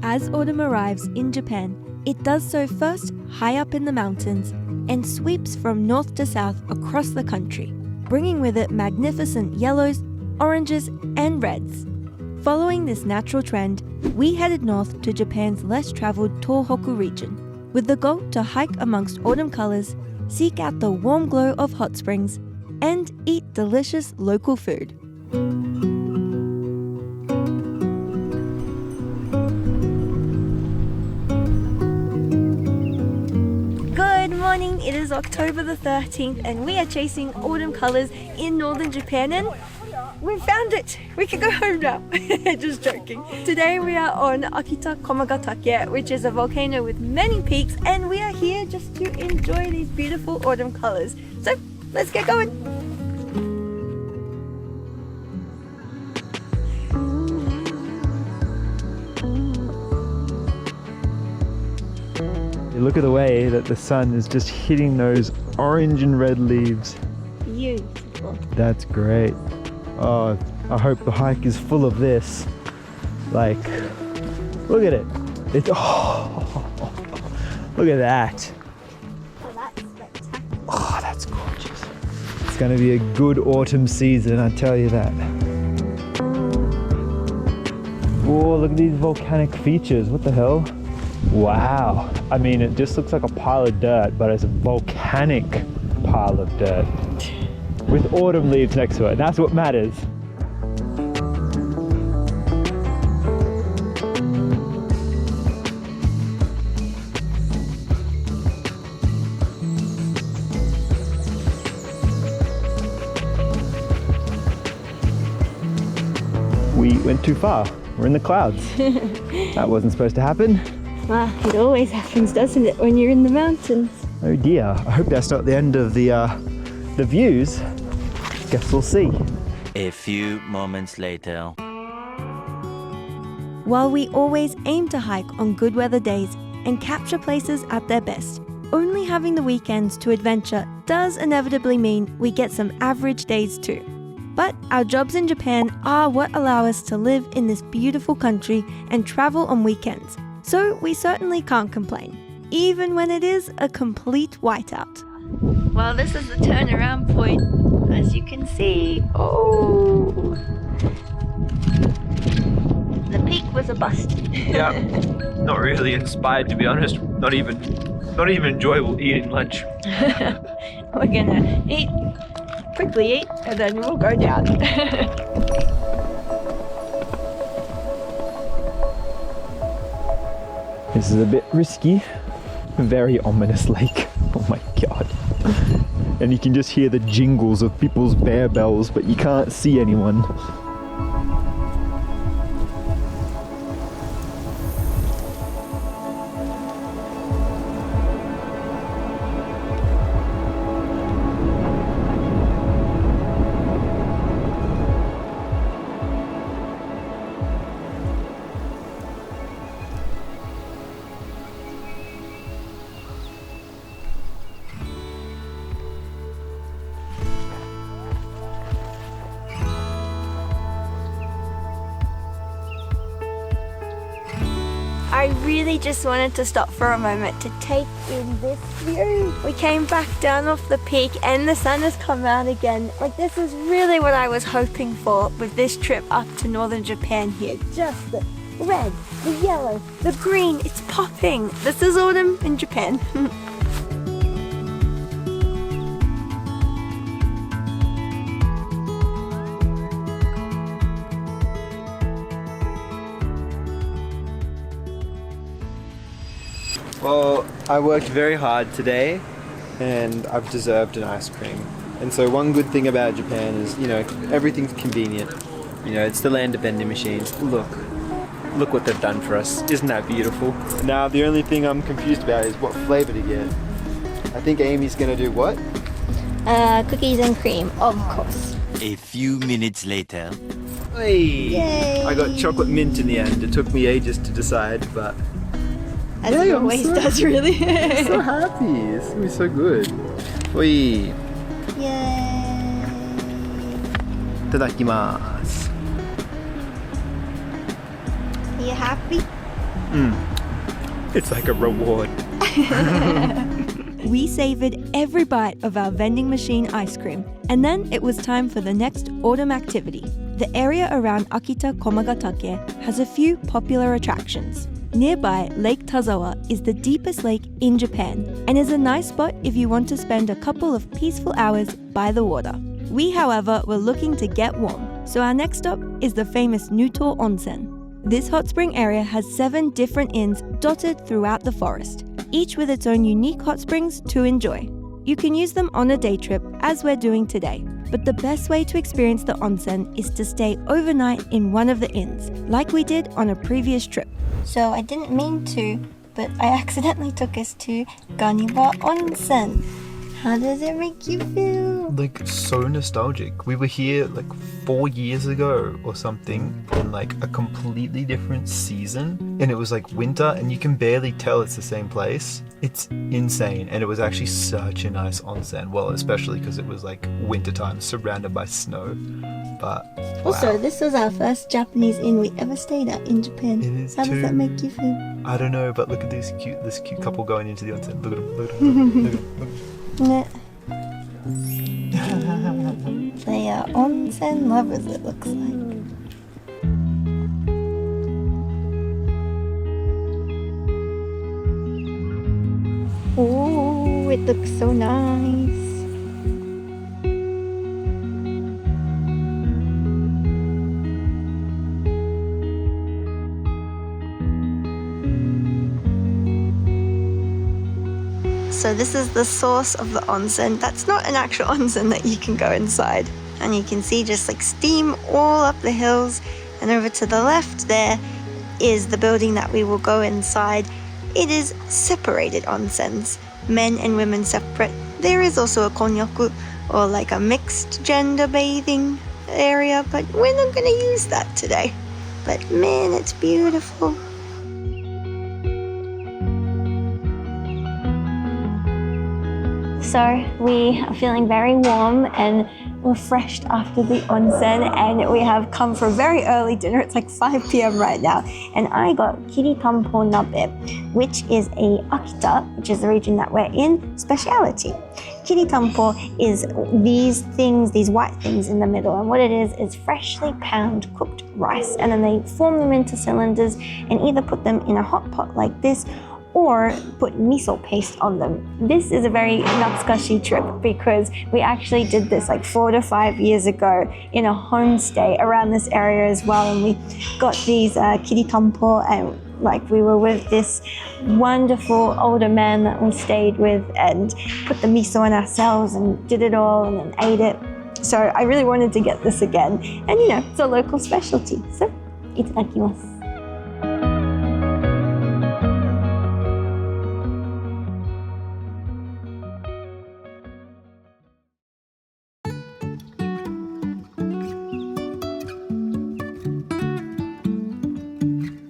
As autumn arrives in Japan, it does so first high up in the mountains and sweeps from north to south across the country, bringing with it magnificent yellows, oranges, and reds. Following this natural trend, we headed north to Japan's less traveled Tohoku region, with the goal to hike amongst autumn colors, seek out the warm glow of hot springs, and eat delicious local food. Good morning, it is October the 13th and we are chasing autumn colors in northern Japan and we found it! We can go home now. Just joking. Today we are on Akita Komagatake, which is a volcano with many peaks, and we are here just to enjoy these beautiful autumn colors. So let's get going. Look at the way that the sun is just hitting those orange and red leaves. Beautiful. That's great. Oh, I hope the hike is full of this. Like, look at it. It's, look at that. Oh, that's spectacular. Oh, that's gorgeous. It's going to be a good autumn season, I tell you that. Oh, look at these volcanic features. What the hell? Wow. I mean, it just looks like a pile of dirt, but it's a volcanic pile of dirt with autumn leaves next to it. That's what matters. We went too far. We're in the clouds. That wasn't supposed to happen. Well, it always happens, doesn't it, when you're in the mountains? Oh dear. I hope that's not the end of the views. Guess we'll see. A few moments later. While we always aim to hike on good weather days and capture places at their best, only having the weekends to adventure does inevitably mean we get some average days too. But our jobs in Japan are what allow us to live in this beautiful country and travel on weekends. So we certainly can't complain, even when it is a complete whiteout. Well, this is the turnaround point, as you can see. Oh, the peak was a bust. Yeah, not really inspired, to be honest. Not even enjoyable eating lunch. We're gonna quickly eat, and then we'll go down. This is a bit risky. Very ominous lake. Oh my god. And you can just hear the jingles of people's bear bells, but you can't see anyone. I really just wanted to stop for a moment to take in this view. We came back down off the peak and the sun has come out again. Like, this is really what I was hoping for with this trip up to northern Japan here. Just the red, the yellow, the green, it's popping. This is autumn in Japan. Well, I worked very hard today and I've deserved an ice cream. And so one good thing about Japan is, you know, everything's convenient. You know, it's the land of vending machines. Look what they've done for us. Isn't that beautiful? Now the only thing I'm confused about is what flavor to get. I think Amy's gonna do what? Cookies and cream, of course. A few minutes later. Hey! Yay! I got chocolate mint in the end. It took me ages to decide, but As it always does, really. I'm so happy. It's gonna be so good. Oi! Yay! Itadakimasu. Are you happy? It's like a reward. We savored every bite of our vending machine ice cream, and then it was time for the next autumn activity. The area around Akita Komagatake has a few popular attractions. Nearby, Lake Tazawa is the deepest lake in Japan and is a nice spot if you want to spend a couple of peaceful hours by the water. We, however, were looking to get warm, so our next stop is the famous Nuto Onsen. This hot spring area has 7 different inns dotted throughout the forest, each with its own unique hot springs to enjoy. You can use them on a day trip, as we're doing today, but the best way to experience the onsen is to stay overnight in one of the inns, like we did on a previous trip. So I didn't mean to, but I accidentally took us to Ganiwa Onsen. How does it make you feel? Like, so nostalgic. We were here like 4 years ago or something in like a completely different season, and it was like winter and you can barely tell it's the same place. It's insane, and it was actually such a nice onsen. Well, especially because it was like wintertime surrounded by snow. But Also, wow. this was our first Japanese inn we ever stayed at in Japan. It is How too. does that make you feel? I don't know, but look at this cute couple going into the onsen. Look at them, look at them, look at them. Yeah. They are onsen lovers, it looks like. Oh, it looks so nice. So this is the source of the onsen. That's not an actual onsen that you can go inside. And you can see just like steam all up the hills. And over to the left there is the building that we will go inside. It is separated onsens, men and women separate. There is also a konnyaku, or like a mixed gender bathing area, but we're not going to use that today. But man, it's beautiful. So we are feeling very warm and refreshed after the onsen, and we have come for a very early dinner. It's like 5 p.m. right now, and I got kiritampo nabe, which is a Akita, which is the region that we're in, speciality. Kiritampo is these things, these white things in the middle, and what it is freshly pound cooked rice, and then they form them into cylinders and either put them in a hot pot like this or put miso paste on them. This is a very natsukashi trip because we actually did this like 4 to 5 years ago in a homestay around this area as well, and we got these kiritampo, and like we were with this wonderful older man that we stayed with and put the miso on ourselves and did it all and then ate it. So I really wanted to get this again, and you know, it's a local specialty. So itadakimasu.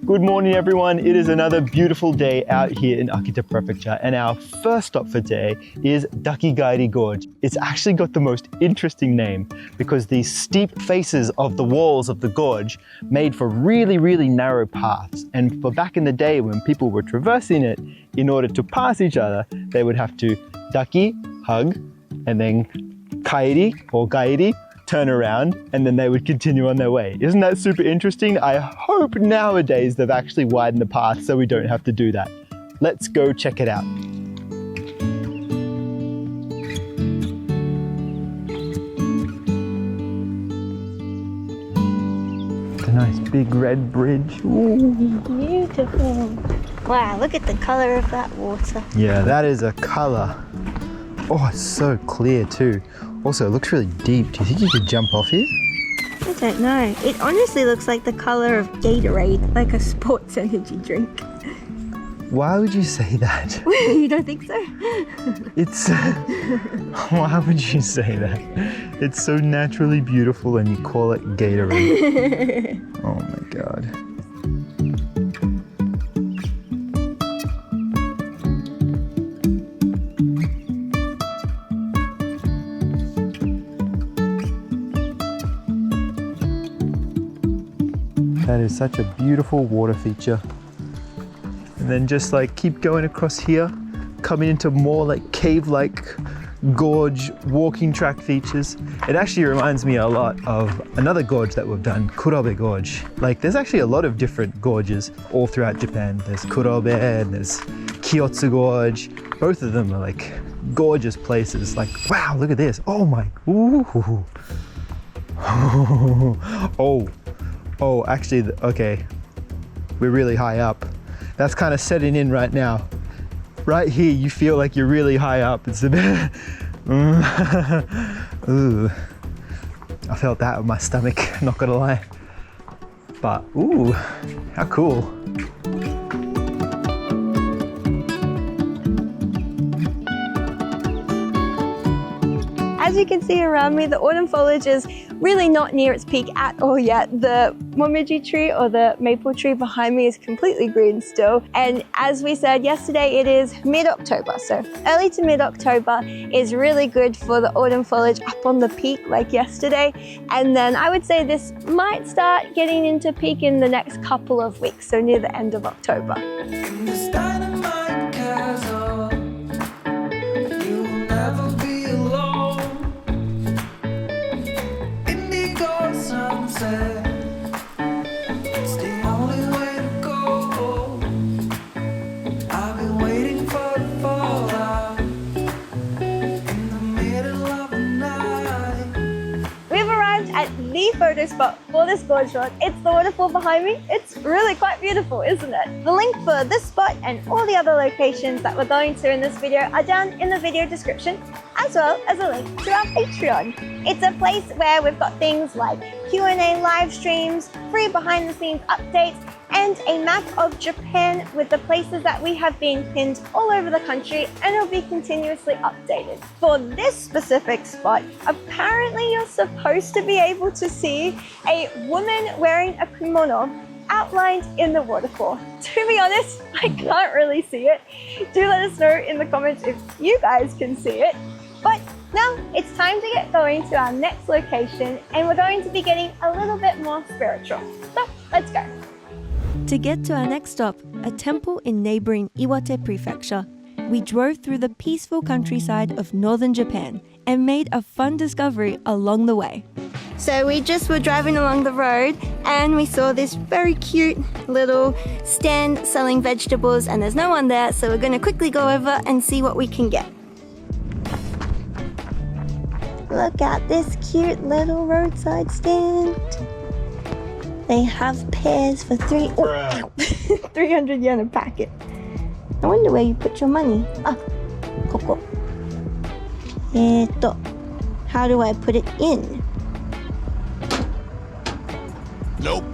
Good morning, everyone. It is another beautiful day out here in Akita Prefecture, and our first stop for today is Dakigaeri Gorge. It's actually got the most interesting name because these steep faces of the walls of the gorge made for really, really narrow paths. And for back in the day when people were traversing it, in order to pass each other, they would have to daki, hug, and then kaeri or gaeri, turn around, and then they would continue on their way. Isn't that super interesting? I hope nowadays they've actually widened the path so we don't have to do that. Let's go check it out. The nice big red bridge. Ooh. Beautiful. Wow, look at the color of that water. Yeah, that is a color. Oh, it's so clear too. Also, it looks really deep. Do you think you could jump off here? I don't know. It honestly looks like the color of Gatorade, like a sports energy drink. Why would you say that? You don't think so? It's... Why would you say that? It's so naturally beautiful and you call it Gatorade. Oh my god. That is such a beautiful water feature. and then just like keep going across here, coming into more like cave-like gorge walking track features. It actually reminds me a lot of another gorge that we've done, Kurobe Gorge. Like there's actually a lot of different gorges all throughout Japan. There's Kurobe and there's Kyotsu Gorge. Both of them are like gorgeous places. Like, wow, look at this. Oh my, ooh. Oh, actually, okay. We're really high up. That's kind of setting in right now. Right here, you feel like you're really high up. It's a bit, ooh. I felt that in my stomach, not gonna lie. But, ooh, how cool. As you can see around me, the autumn foliage is really not near its peak at all yet. The momiji tree or the maple tree behind me is completely green still. And as we said yesterday, it is mid-October. So early to mid-October is really good for the autumn foliage up on the peak like yesterday. And then I would say this might start getting into peak in the next couple of weeks, so near the end of October. The photo spot for this gorge shot. It's the waterfall behind me. It's really quite beautiful, isn't it? The link for this spot and all the other locations that we're going to in this video are down in the video description, as well as a link to our Patreon. It's a place where we've got things like Q&A live streams, free behind the scenes updates, and a map of Japan with the places that we have been pinned all over the country, and it'll be continuously updated. For this specific spot, apparently you're supposed to be able to see a woman wearing a kimono outlined in the waterfall. To be honest, I can't really see it. Do let us know in the comments if you guys can see it. But now it's time to get going to our next location, and we're going to be getting a little bit more spiritual. So let's go. To get to our next stop, a temple in neighboring Iwate Prefecture, we drove through the peaceful countryside of northern Japan and made a fun discovery along the way. So we just were driving along the road and we saw this very cute little stand selling vegetables, and there's no one there, so we're going to quickly go over and see what we can get. Look at this cute little roadside stand. They have pears for 300 yen a packet. I wonder where you put your money. Ah, koko. How do I put it in? Nope.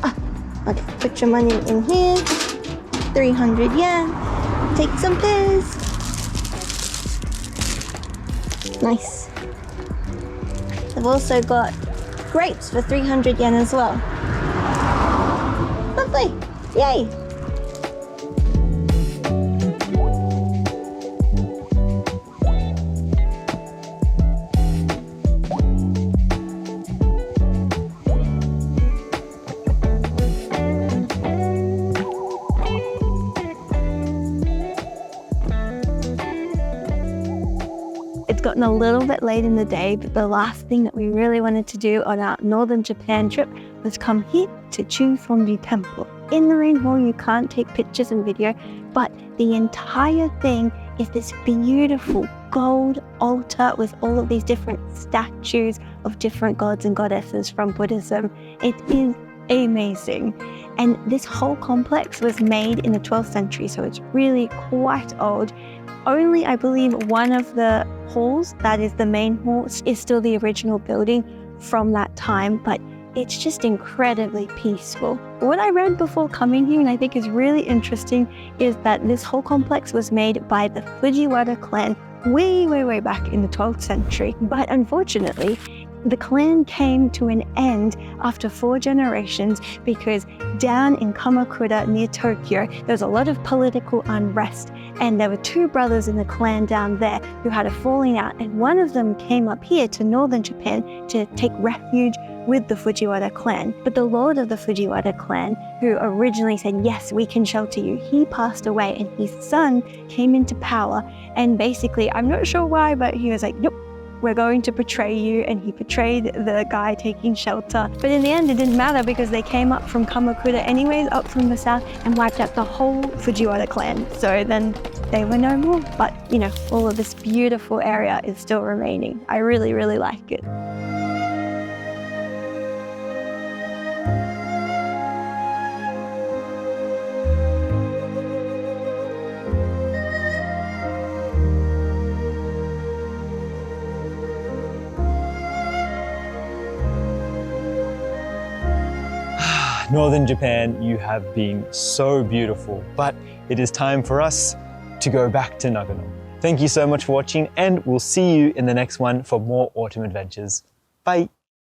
Ah, okay, put your money in here. 300 yen. Take some pears. Nice. I've also got grapes for 300 yen as well. Lovely! Yay! It's gotten a little bit late in the day, but the last thing that we really wanted to do on our northern Japan trip was come here to Chunfonji Temple. In the rain hall, you can't take pictures and video, but the entire thing is this beautiful gold altar with all of these different statues of different gods and goddesses from Buddhism. It is amazing. And this whole complex was made in the 12th century, so it's really quite old. Only, I believe, one of the halls, that is the main hall, is still the original building from that time, but it's just incredibly peaceful. What I read before coming here, and I think is really interesting, is that this whole complex was made by the Fujiwara clan way back in the 12th century. But unfortunately, the clan came to an end after 4 generations because down in Kamakura near Tokyo, there was a lot of political unrest, and there were 2 brothers in the clan down there who had a falling out, and one of them came up here to northern Japan to take refuge with the Fujiwara clan. But the lord of the Fujiwara clan, who originally said, yes, we can shelter you, he passed away and his son came into power. And basically, I'm not sure why, but he was like, nope, we're going to betray you. And he betrayed the guy taking shelter. But in the end, it didn't matter because they came up from Kamakura anyways, up from the south, and wiped out the whole Fujiwara clan. So then they were no more. But, you know, all of this beautiful area is still remaining. I really, really like it. Northern Japan, you have been so beautiful, but it is time for us to go back to Nagano. Thank you so much for watching, and we'll see you in the next one for more autumn adventures. Bye.